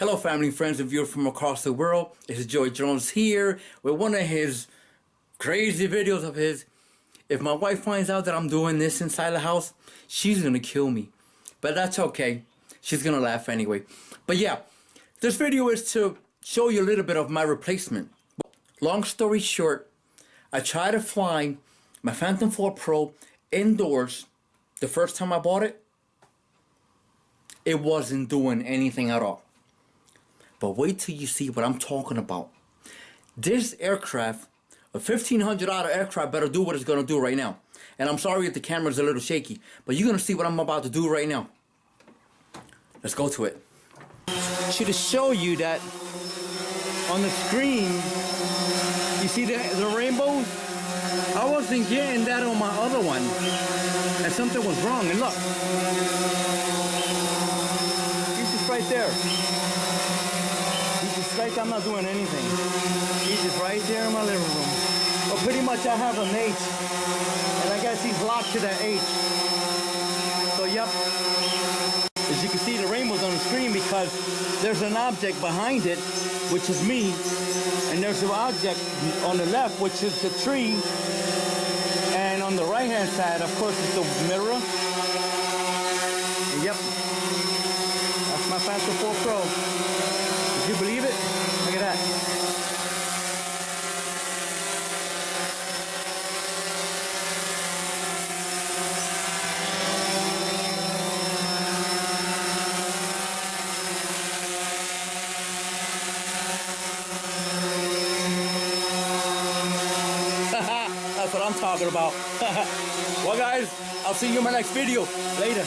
Hello family, friends and viewers from across the world. It's Joy Jones here with one of his crazy videos of his. If my wife finds out that I'm doing this inside the house, she's gonna kill me. But that's okay. She's gonna laugh anyway. But yeah, this video is to show you a little bit of my replacement. Long story short, I tried to fly my Phantom 4 Pro indoors the first time I bought it. It wasn't doing anything at all. But wait till you see what I'm talking about. This aircraft, a $1,500 aircraft, better do what it's going to do right now. And I'm sorry if the camera's a little shaky, but you're going to see what I'm about to do right now. Let's go to it. To show you that on the screen, you see the rainbows? I wasn't getting that on my other one. And something was wrong. And look. It's just right there. It's like I'm not doing anything. He's just right there in my living room. But pretty much I have an H. And I guess he's locked to that H. So yep. As you can see, the rainbow's on the screen because there's an object behind it, which is me. And there's an object on the left, which is the tree. And on the right hand side, of course, is the mirror. And yep. That's my Phantom 4 Pro. Did you believe it? Look at that. That's what I'm talking about. Well guys, I'll see you in my next video. Later.